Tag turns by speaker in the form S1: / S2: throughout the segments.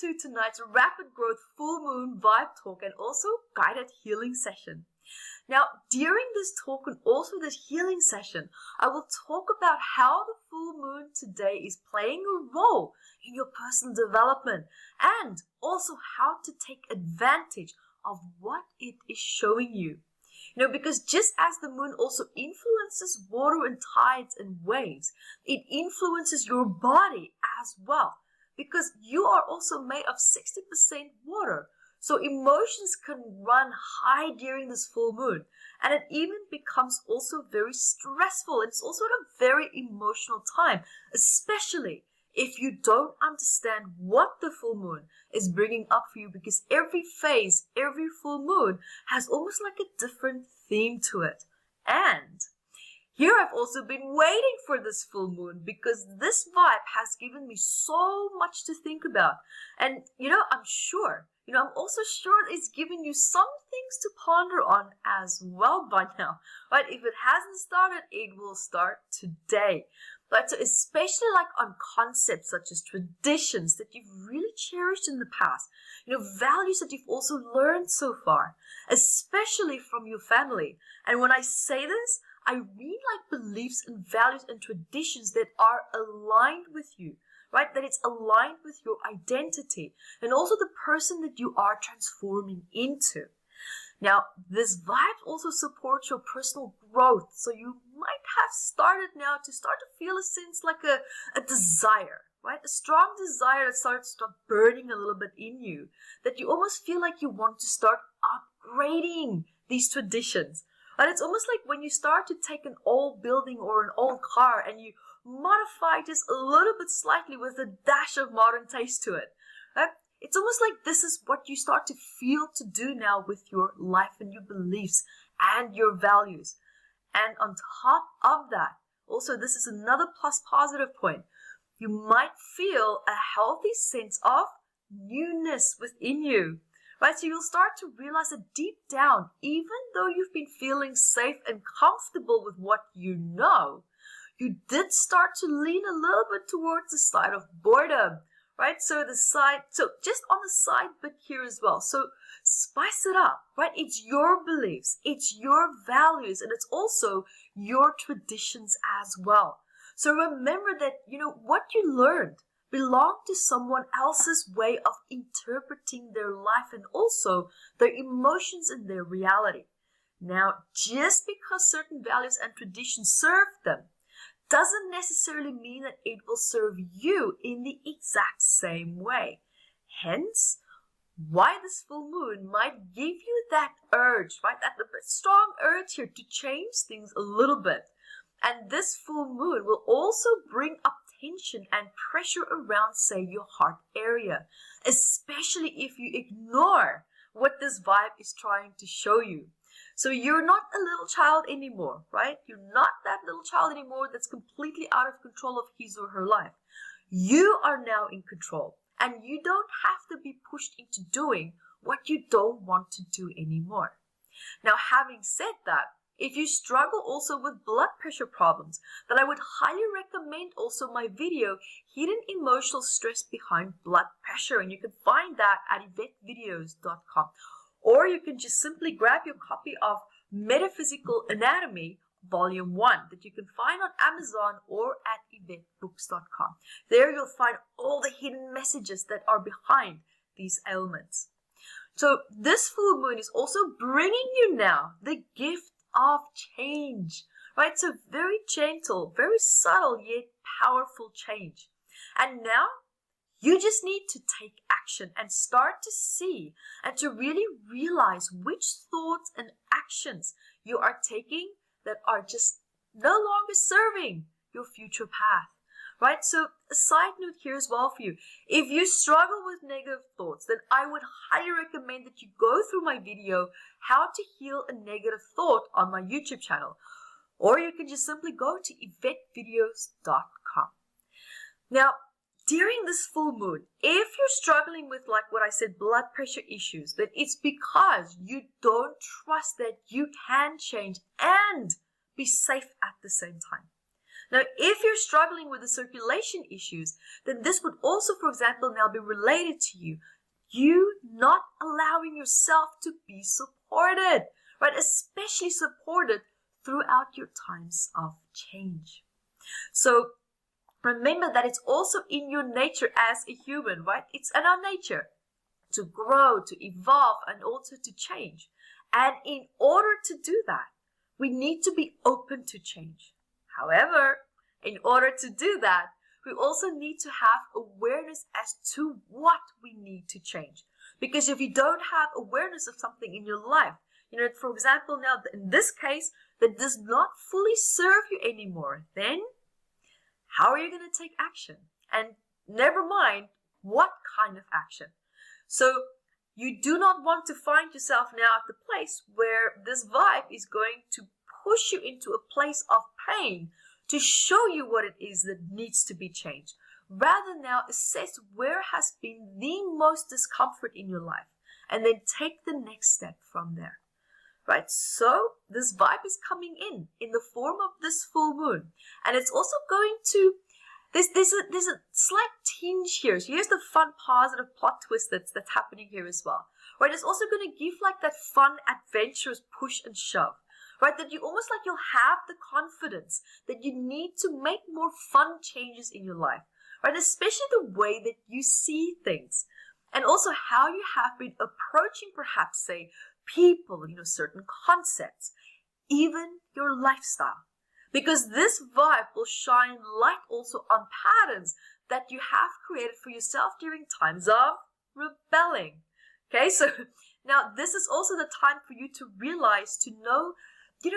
S1: to tonight's Rapid Growth Full Moon Vibe Talk and also guided healing session. Now, during this talk and also this healing session, I will talk about how the full moon today is playing a role in your personal development and also how to take advantage of what it is showing you. Because just as the moon also influences water and tides and waves, it influences your body as well. Because you are also made of 60% water. So emotions can run high during this full moon. And it even becomes also very stressful. It's also a very emotional time, especially if you don't understand what the full moon is bringing up for you, because every phase, every full moon has almost like a different theme to it. And here I've also been waiting for this full moon because this vibe has given me so much to think about. And, I'm also sure it's given you some things to ponder on as well by now. Right? If it hasn't started, it will start today. Right? So especially like on concepts such as traditions that you've really cherished in the past, values that you've also learned so far, especially from your family. And when I say this, I mean like beliefs and values and traditions that are aligned with you, right? That it's aligned with your identity and also the person that you are transforming into. Now, this vibe also supports your personal growth. So you might have started now to start to feel a sense like a desire, right? A strong desire that starts to burning a little bit in you, that you almost feel like you want to start upgrading these traditions. And it's almost like when you start to take an old building or an old car and you modify just a little bit slightly with a dash of modern taste to it. Right? It's almost like this is what you start to feel to do now with your life and your beliefs and your values. And on top of that, also this is another plus positive point. You might feel a healthy sense of newness within you. Right, so you'll start to realize that deep down, even though you've been feeling safe and comfortable with what you know, you did start to lean a little bit towards the side of boredom, right? So just on the side bit here as well. So spice it up, right? It's your beliefs, it's your values, and it's also your traditions as well. So remember that, what you learned belong to someone else's way of interpreting their life and also their emotions and their reality. Now, just because certain values and traditions serve them doesn't necessarily mean that it will serve you in the exact same way. Hence, why this full moon might give you that urge, right? That strong urge here to change things a little bit. And this full moon will also bring up tension and pressure around, say, your heart area, especially if you ignore what this vibe is trying to show you. So you're not a little child anymore, right? You're not that little child anymore that's completely out of control of his or her life. You are now in control, and you don't have to be pushed into doing what you don't want to do anymore. Now, having said that, if you struggle also with blood pressure problems, then I would highly recommend also my video, Hidden Emotional Stress Behind Blood Pressure. And you can find that at evettevideos.com. Or you can just simply grab your copy of Metaphysical Anatomy Volume 1 that you can find on Amazon or at evettebooks.com. There you'll find all the hidden messages that are behind these ailments. So this full moon is also bringing you now the gift of change, right? So very gentle, very subtle, yet powerful change. And now you just need to take action and start to see and to really realize which thoughts and actions you are taking that are just no longer serving your future path, right? So a side note here as well for you. If you struggle with negative thoughts, then I would highly recommend that you go through my video, How to Heal a Negative Thought, on my YouTube channel. Or you can just simply go to evettevideos.com. Now, during this full moon, if you're struggling with, like what I said, blood pressure issues, then it's because you don't trust that you can change and be safe at the same time. Now, if you're struggling with the circulation issues, then this would also, for example, now be related to you not allowing yourself to be supported, right? Especially supported throughout your times of change. So remember that it's also in your nature as a human, right? It's in our nature to grow, to evolve, and also to change. And in order to do that, we need to be open to change. However, in order to do that, we also need to have awareness as to what we need to change. Because if you don't have awareness of something in your life, for example, now in this case, that does not fully serve you anymore, then how are you going to take action? And never mind what kind of action. So you do not want to find yourself now at the place where this vibe is going to push you into a place of pain to show you what it is that needs to be changed. Rather now assess where has been the most discomfort in your life and then take the next step from there. Right, so this vibe is coming in the form of this full moon. And it's also going to, there's a slight tinge here. So here's the fun, positive plot twist that's happening here as well. Right, it's also going to give like that fun, adventurous push and shove. Right, that you almost like you'll have the confidence that you need to make more fun changes in your life. Right, especially the way that you see things. And also how you have been approaching perhaps, say, people, certain concepts, even your lifestyle. Because this vibe will shine light also on patterns that you have created for yourself during times of rebelling. Okay, so now this is also the time for you to realize, to know, you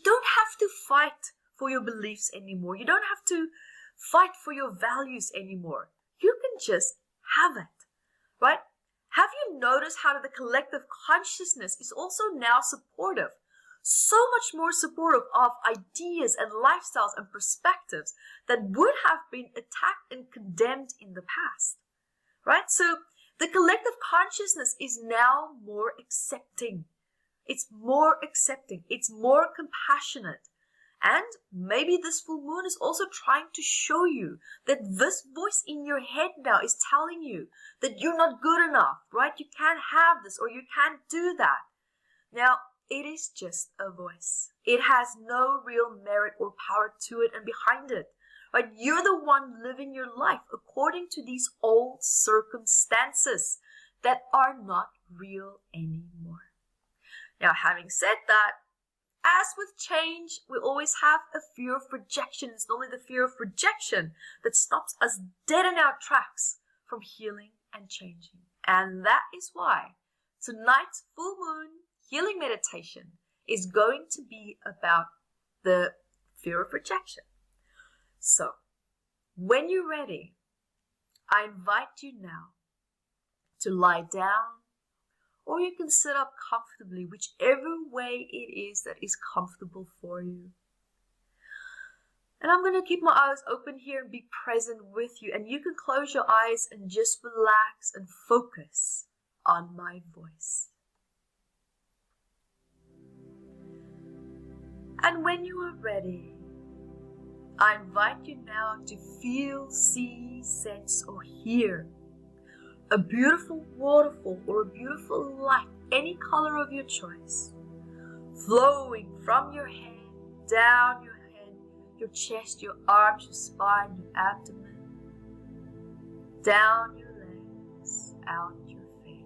S1: don't have to fight for your beliefs anymore. You don't have to fight for your values anymore. You can just have it, right? Have you noticed how the collective consciousness is also now supportive? So much more supportive of ideas and lifestyles and perspectives that would have been attacked and condemned in the past, right? So the collective consciousness is now more accepting. It's more accepting. It's more compassionate. And maybe this full moon is also trying to show you that this voice in your head now is telling you that you're not good enough, right? You can't have this or you can't do that. Now, it is just a voice. It has no real merit or power to it and behind it, right? You're the one living your life according to these old circumstances that are not real anymore. Now, having said that, as with change, we always have a fear of rejection. It's only the fear of rejection that stops us dead in our tracks from healing and changing. And that is why tonight's full moon healing meditation is going to be about the fear of rejection. So, when you're ready, I invite you now to lie down, or you can sit up comfortably, whichever way it is that is comfortable for you. And I'm going to keep my eyes open here and be present with you. And you can close your eyes and just relax and focus on my voice. And when you are ready, I invite you now to feel, see, sense, or hear a beautiful waterfall or a beautiful light, any color of your choice, flowing from your head, down your head, your chest, your arms, your spine, your abdomen, down your legs, out your feet.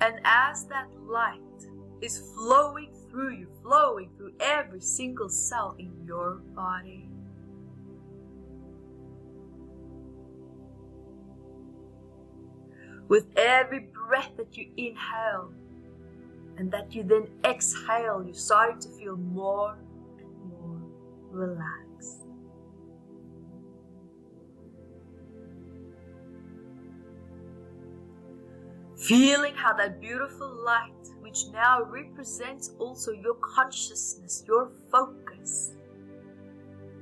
S1: And as that light is flowing through you, flowing through every single cell in your body, with every breath that you inhale and that you then exhale, you're starting to feel more and more relaxed. Feeling how that beautiful light, which now represents also your consciousness, your focus,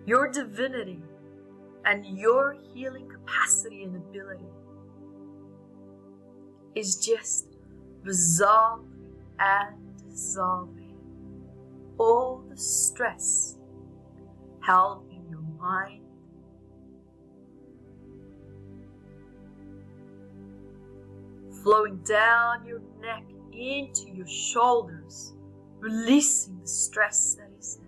S1: your divinity, and your healing capacity and ability, is just resolving and dissolving all the stress held in your mind, flowing down your neck into your shoulders, releasing the stress that is there.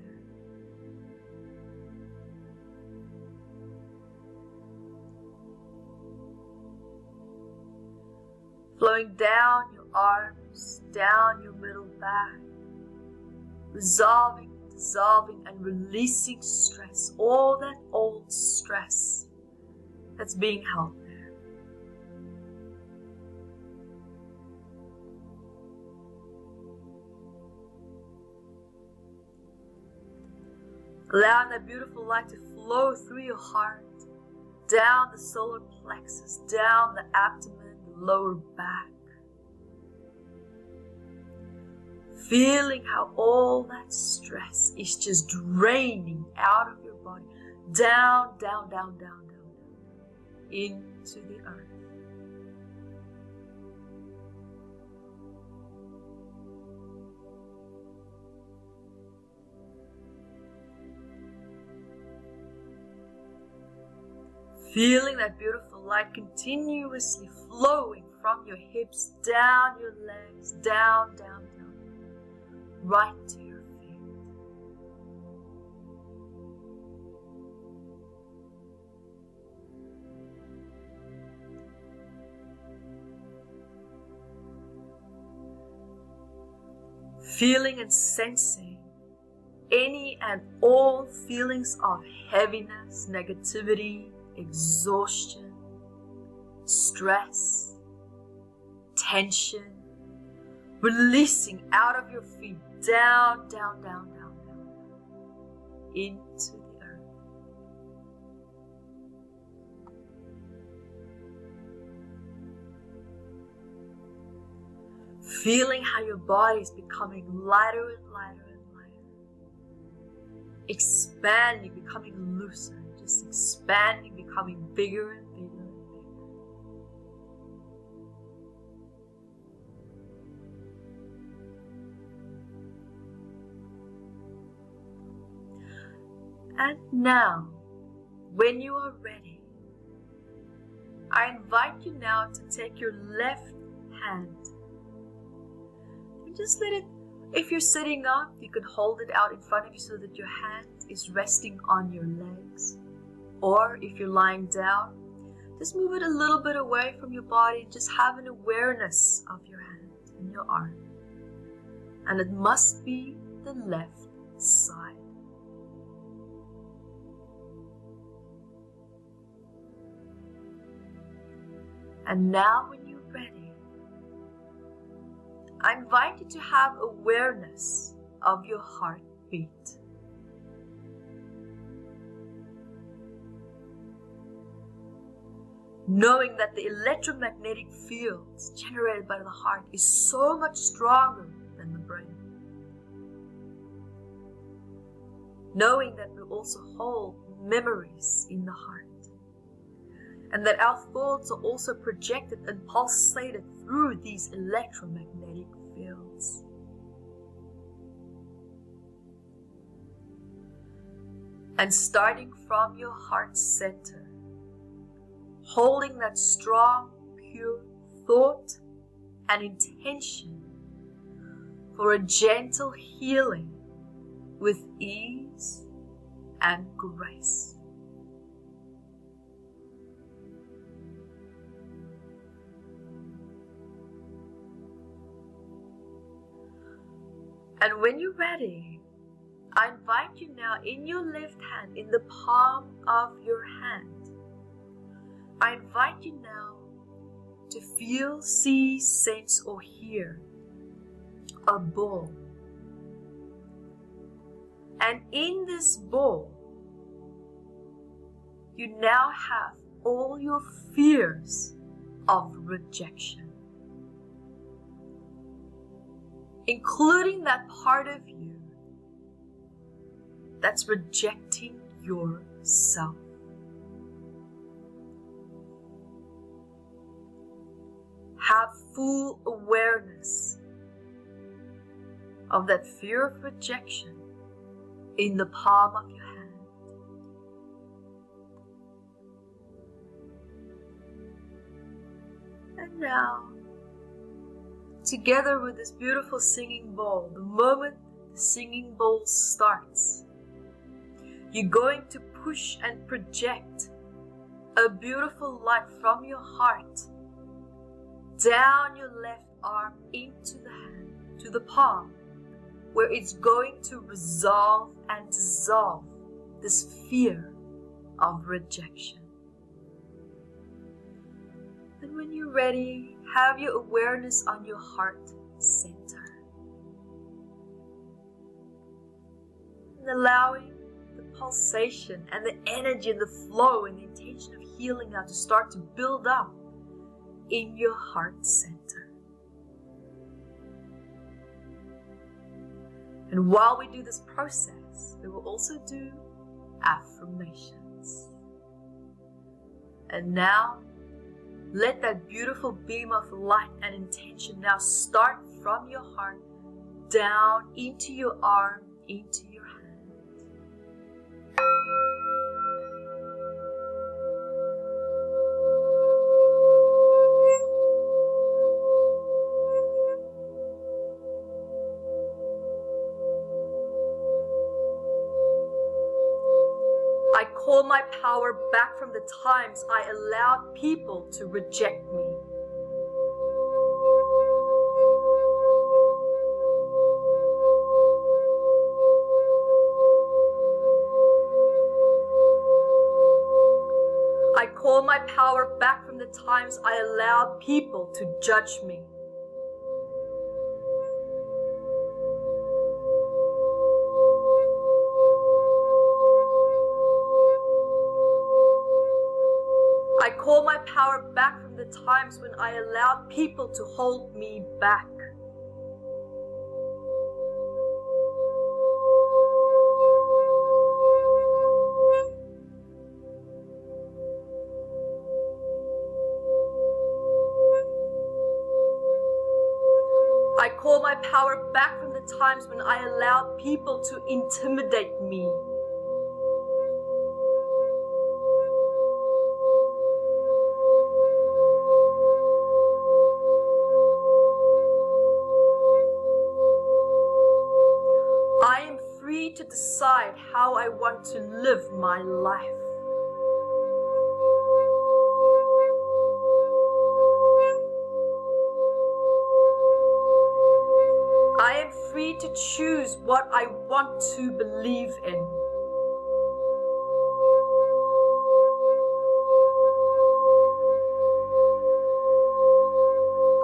S1: Flowing down your arms, down your middle back, resolving, dissolving, and releasing stress, all that old stress that's being held there. Allowing that beautiful light to flow through your heart, down the solar plexus, down the abdomen, the lower back. Feeling how all that stress is just draining out of your body, down, down, down, down, down, down, into the earth. Feeling that beautiful light continuously flowing from your hips, down your legs, down, down, down, right to your feet. Feeling and sensing any and all feelings of heaviness, negativity, exhaustion, stress, tension, releasing out of your feet, down, down, down, down, down, into the earth. Feeling how your body is becoming lighter and lighter and lighter, expanding, becoming looser. Just expanding, becoming bigger and bigger and bigger. And now, when you are ready, I invite you now to take your left hand and just let it, if you're sitting up, you can hold it out in front of you so that your hand is resting on your legs. Or if you're lying down, just move it a little bit away from your body. Just have an awareness of your hand and your arm. And it must be the left side. And now when you're ready, I invite you to have awareness of your heartbeat. Knowing that the electromagnetic fields generated by the heart is so much stronger than the brain. Knowing that we also hold memories in the heart. And that our thoughts are also projected and pulsated through these electromagnetic fields. And starting from your heart center, holding that strong, pure thought and intention for a gentle healing with ease and grace. And when you're ready, I invite you now in your left hand, in the palm of your hand, I invite you now to feel, see, sense, or hear a ball. And in this ball, you now have all your fears of rejection, including that part of you that's rejecting yourself. Have full awareness of that fear of rejection in the palm of your hand. And now, together with this beautiful singing bowl, the moment the singing bowl starts, you're going to push and project a beautiful light from your heart down your left arm into the hand, to the palm, where it's going to resolve and dissolve this fear of rejection. And when you're ready, have your awareness on your heart center. And allowing the pulsation and the energy and the flow and the intention of healing now to start to build up in your heart center. And while we do this process, we will also do affirmations. And now, let that beautiful beam of light and intention now start from your heart down into your arm, into your hand. I call my power back from the times I allowed people to reject me. I call my power back from the times I allowed people to judge me. I call my power back from the times when I allowed people to hold me back. I call my power back from the times when I allowed people to intimidate me. I am free to decide how I want to live my life. I am free to choose what I want to believe in.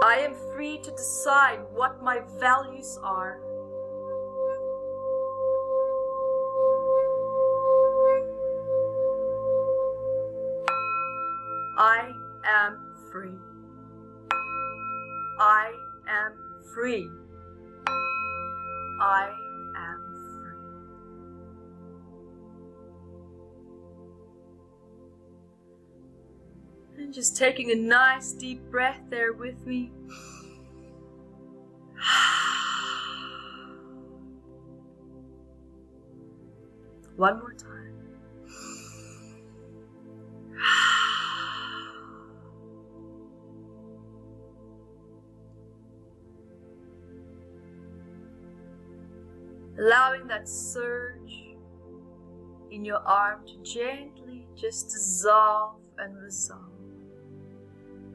S1: I am free to decide what my values are. I am free. I am free. I am free. And just taking a nice deep breath there with me. One more time. Allowing that surge in your arm to gently just dissolve and resolve.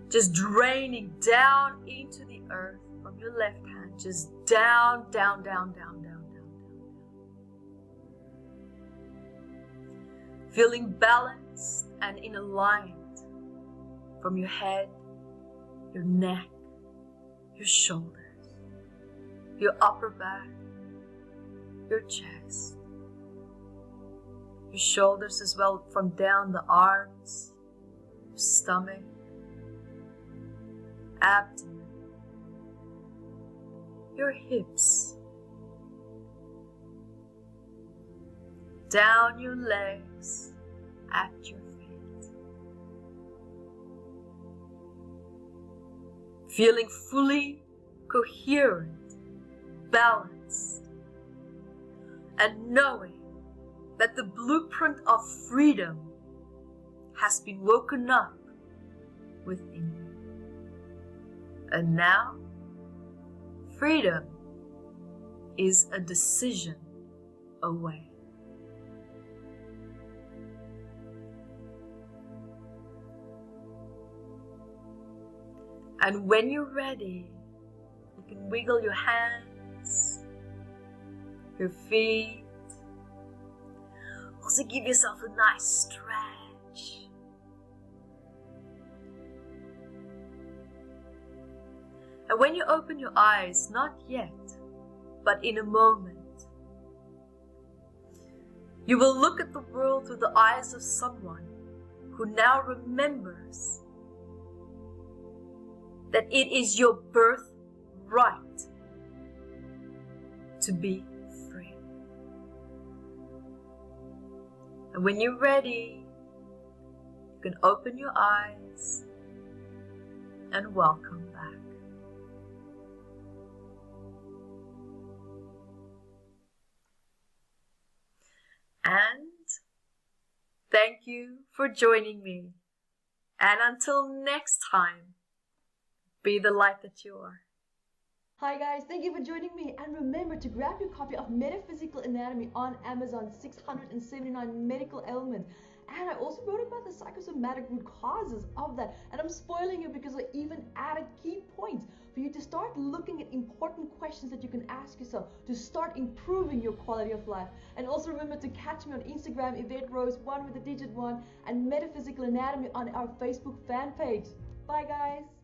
S1: Just draining down into the earth from your left hand. Just down, down, down, down, down, down, down. Feeling balanced and in alignment from your head, your neck, your shoulders, your upper back, your chest, your shoulders as well, from down the arms, your stomach, abdomen, your hips, down your legs at your feet. feeling fully coherent, balanced, and knowing that the blueprint of freedom has been woken up within you. And now, freedom is a decision away. And when you're ready, you can wiggle your hands, your feet. Also give yourself a nice stretch. And when you open your eyes, not yet, but in a moment, you will look at the world through the eyes of someone who now remembers that it is your birthright to be free. And when you're ready, you can open your eyes and welcome back. And thank you for joining me. And until next time, be the light that you are.
S2: Hi guys, thank you for joining me, and remember to grab your copy of Metaphysical Anatomy on Amazon, 679 medical ailments. And I also wrote about the psychosomatic root causes of that, and I'm spoiling it because I even added key points for you to start looking at important questions that you can ask yourself to start improving your quality of life. And also remember to catch me on Instagram, Evette Rose, 1 with the digit 1, and Metaphysical Anatomy on our Facebook fan page. Bye guys!